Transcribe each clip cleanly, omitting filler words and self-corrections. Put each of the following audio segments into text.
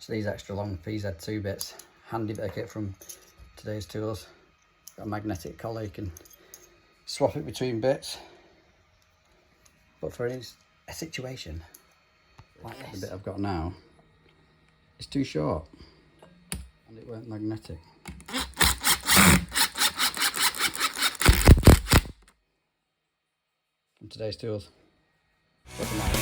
So these extra long PZ2 bits, handy bit of kit from Today's Tools. Got a magnetic collar, you can swap it between bits. But for a situation like the bit I've got now, it's too short and it weren't magnetic. From Today's Tools. What's the matter?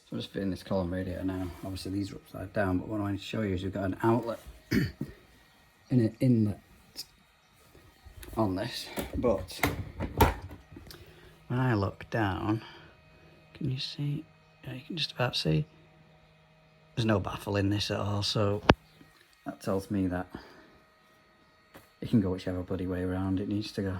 So I'm just fitting this column radiator now. Obviously these are upside down, but what I want to show you is we've got an outlet and an inlet on this. But when I look down, can you see? Yeah, you can just about see. There's no baffle in this at all, so that tells me that it can go whichever bloody way around it needs to go.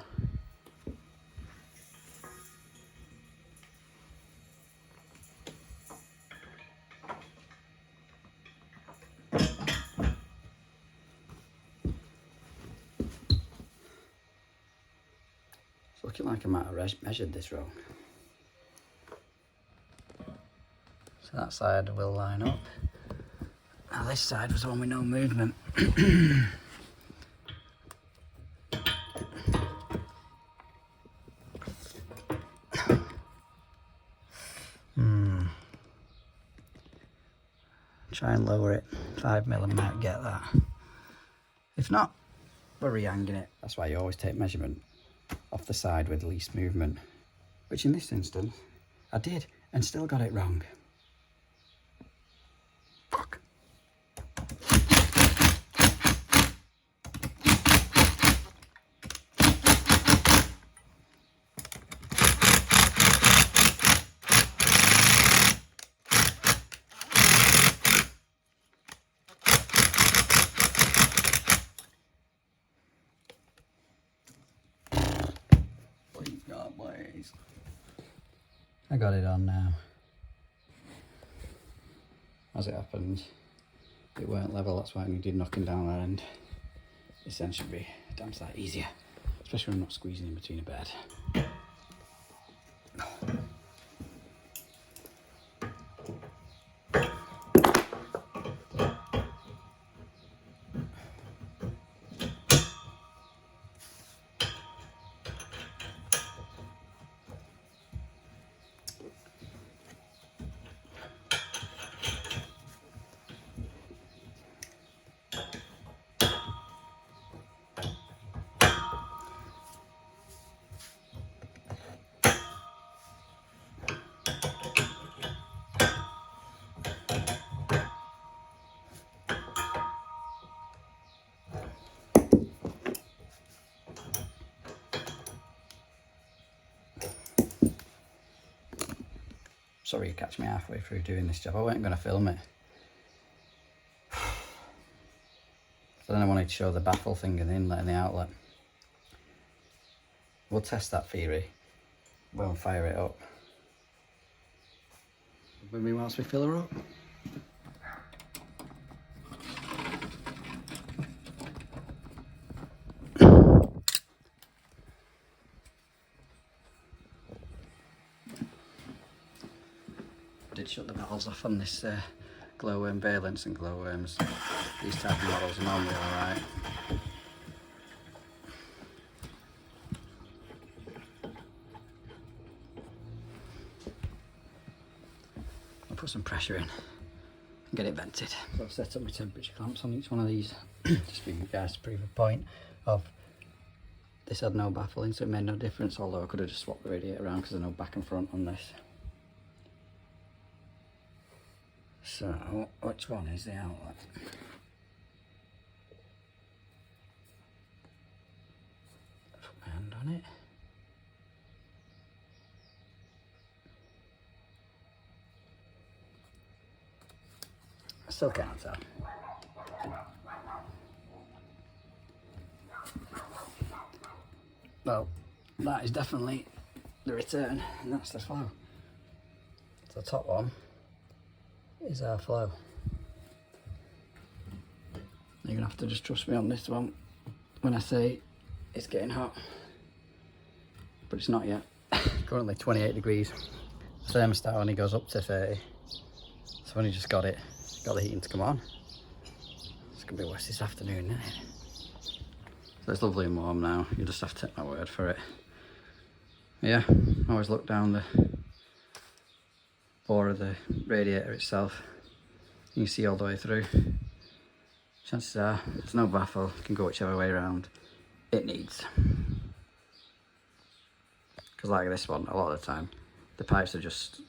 It's looking like I might have measured this wrong. So that side will line up. Now this side was the one with no movement. Try and lower it. 5mm might get that. If not, we're re-hanging it. That's why you always take measurement off the side with least movement, which in this instance I did and still got it wrong. Fuck. God, please. I got it on now. As it happened, it weren't level, that's why I needed knocking down that end. This end should be a damn sight easier, especially when I'm not squeezing in between a bed. Sorry you catch me halfway through doing this job. I wasn't going to film it. So then I wanted to show the baffle thing and the inlet and the outlet. We'll test that theory. We'll fire it up. With me whilst we fill her up. Did shut the valves off on this glowworm valence and glowworms. These type of models are normally alright. I'll put some pressure in and get it vented. So I've set up my temperature clamps on each one of these just for you guys to prove a point of this had no baffling, so it made no difference, although I could have just swapped the radiator around because there's no back and front on this. So, which one is the outlet? Put my hand on it. I still can't tell. Well, that is definitely the return, and that's the flow. So the top one is our flow. You're gonna have to just trust me on this one when I say it's getting hot, but it's not yet. Currently 28 degrees. The thermostat only goes up to 30. So I've only just got the heating to come on. It's gonna be worse this afternoon, isn't it? So it's lovely and warm now. You just have to take my word for it. Yeah, always look down the bore of the radiator itself. You can see all the way through. Chances are there's no baffle, it can go whichever way around it needs. Because like this one, a lot of the time, the pipes are just,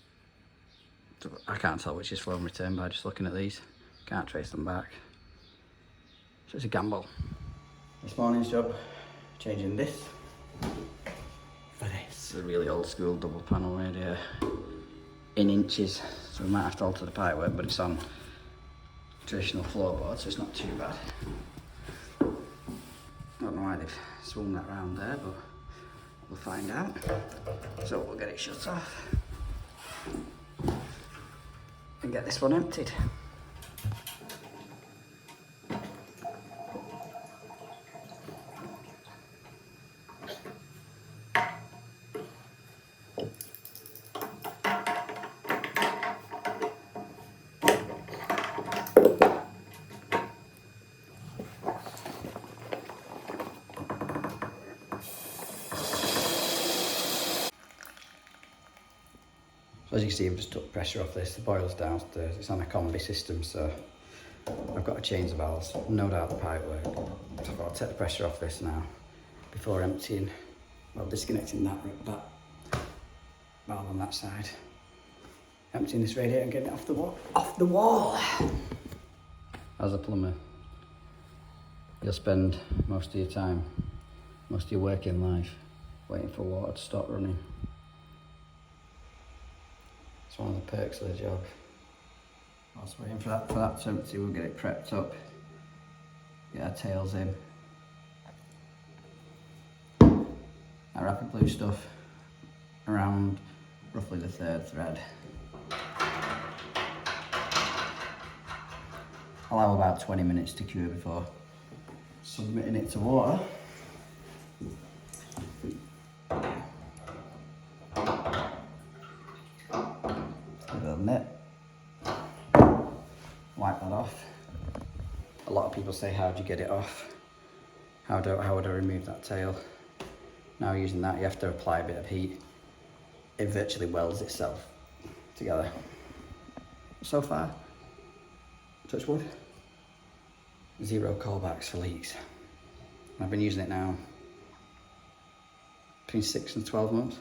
I can't tell which is flow and return by just looking at these. Can't trace them back. So it's a gamble. This morning's job, changing this for this. It's a really old school double panel radiator in inches, so we might have to alter the pipework, but it's on traditional floorboard, so it's not too bad. Don't know why they've swung that round there, but we'll find out. So we'll get it shut off and get this one emptied. So as you can see, I've just took pressure off this. The boiler's downstairs. It's on a combi system, so I've got to change the valves, no doubt the pipework. So I've got to take the pressure off this now before emptying, well, disconnecting that valve on that side, emptying this radiator and getting it off the wall. As a plumber, you'll spend most of your time, most of your working life, waiting for water to stop running. It's one of the perks of the job. Whilst waiting for that to empty, we'll get it prepped up, get our tails in. Our rapid blue stuff around roughly the 3rd thread. Allow about 20 minutes to cure before submitting it to water. It. Wipe that off. A lot of people say, how do you get it off? How would I remove that tail? Now using that, you have to apply a bit of heat. It virtually welds itself together. So far, touch wood, 0 callbacks for leaks. I've been using it now between 6 and 12 months.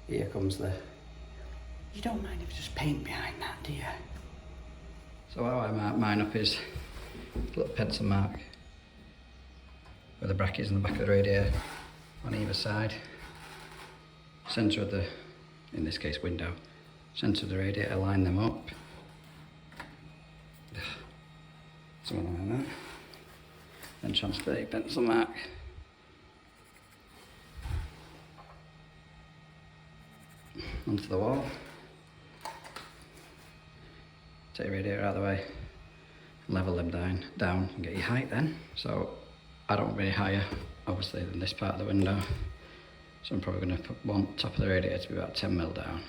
Here comes the, you don't mind if you just paint behind that, do you? So how I mark mine up is a little pencil mark where the bracket is in the back of the radiator on either side. Centre of the, in this case window, centre of the radiator, line them up. Something like that. Then transfer your pencil mark. Onto the wall. Take your radiator out of the way, level them down and get your height then. So I don't want any higher obviously than this part of the window, so I'm probably going to want top of the radiator to be about 10mm down.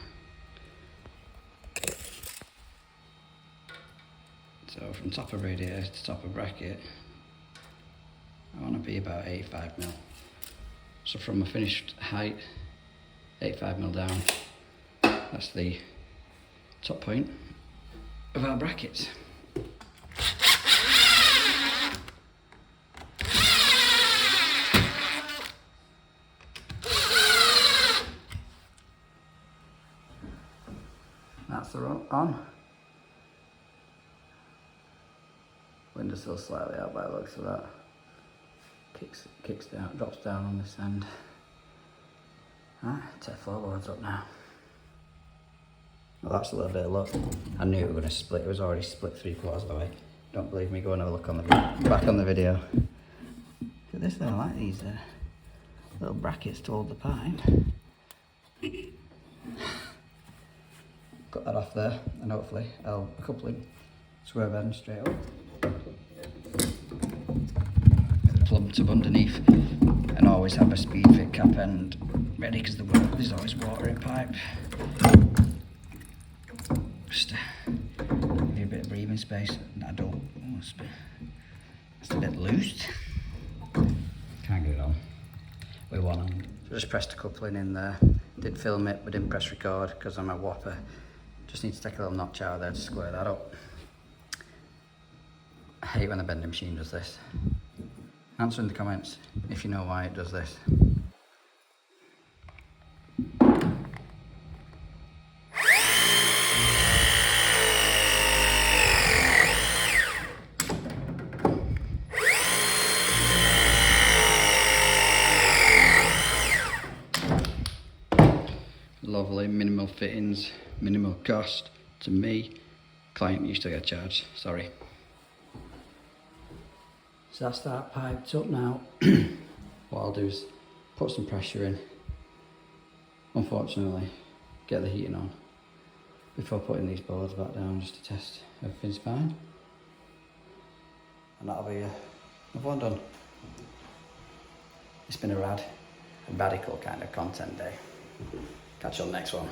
So from top of radiator to top of bracket, I want to be about 85mm. So from a finished height, 85mm down, that's the top point of our brackets. That's the on. Windowsill slightly out by the looks of that. Kicks down, drops down on this end. Right, take floorboards up now. Well, that's a little bit of luck. I knew it was going to split. It was already split 3/4 of the way. Don't believe me? Go and have a look on the back on the video. Look at this though. I like these little brackets to hold the pipe. Cut that off there, and hopefully I'll couple in square bend straight up. Get the plumb tub underneath, and always have a speed fit cap end ready because there's always water in pipe. Just to give you a bit of breathing space. I don't. It's a bit loose. Can't get it on. We want on. So just pressed a coupling in there. Did film it, but didn't press record because I'm a whopper. Just need to take a little notch out of there to square that up. I hate when the bending machine does this. Answer in the comments if you know why it does this. Lovely, minimal fittings, minimal cost to me. Client used to get charged, sorry. So that's that piped up now. What I'll do is put some pressure in. Unfortunately, get the heating on before putting these boards back down just to test everything's fine. And that'll be another one done. It's been a radical kind of content day. Catch you on the next one.